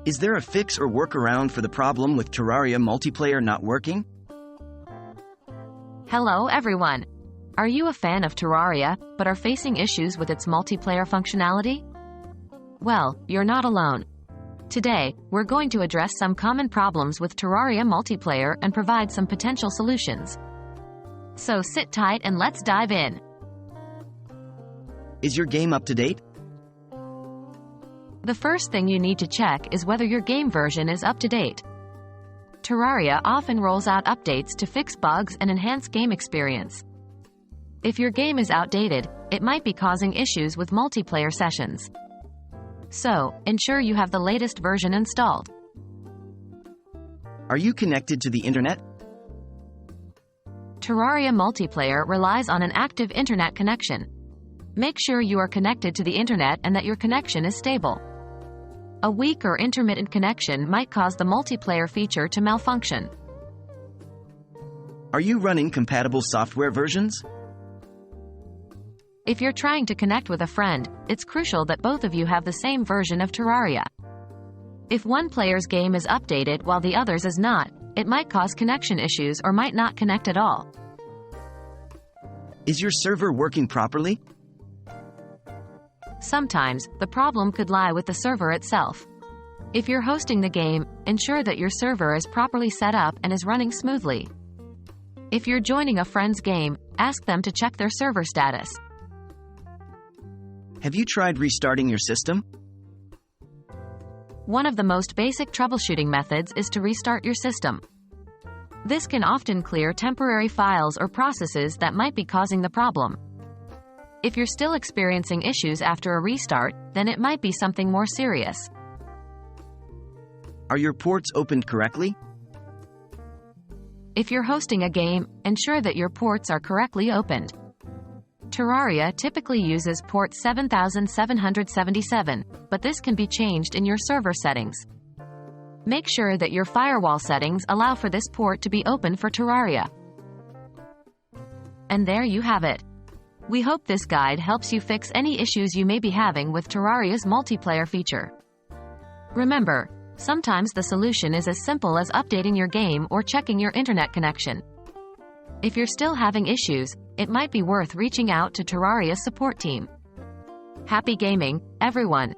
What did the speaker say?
Is there a fix or workaround for the problem with Terraria Multiplayer not working? Hello everyone! Are you a fan of Terraria, but are facing issues with its multiplayer functionality? Well, you're not alone. Today, we're going to address some common problems with Terraria Multiplayer and provide some potential solutions. So sit tight and let's dive in. Is your game up to date? The first thing you need to check is whether your game version is up to date. Terraria often rolls out updates to fix bugs and enhance game experience. If your game is outdated, it might be causing issues with multiplayer sessions. So, ensure you have the latest version installed. Are you connected to the internet? Terraria Multiplayer relies on an active internet connection. Make sure you are connected to the internet and that your connection is stable. A weak or intermittent connection might cause the multiplayer feature to malfunction. Are you running compatible software versions? If you're trying to connect with a friend, it's crucial that both of you have the same version of Terraria. If one player's game is updated while the other's is not, it might cause connection issues or might not connect at all. Is your server working properly? Sometimes, the problem could lie with the server itself. If you're hosting the game, ensure that your server is properly set up and is running smoothly. If you're joining a friend's game, ask them to check their server status. Have you tried restarting your system? One of the most basic troubleshooting methods is to restart your system. This can often clear temporary files or processes that might be causing the problem. If you're still experiencing issues after a restart, then it might be something more serious. Are your ports opened correctly? If you're hosting a game, ensure that your ports are correctly opened. Terraria typically uses port 7777, but this can be changed in your server settings. Make sure that your firewall settings allow for this port to be open for Terraria. And there you have it. We hope this guide helps you fix any issues you may be having with Terraria's multiplayer feature. Remember, sometimes the solution is as simple as updating your game or checking your internet connection. If you're still having issues, it might be worth reaching out to Terraria's support team. Happy gaming, everyone!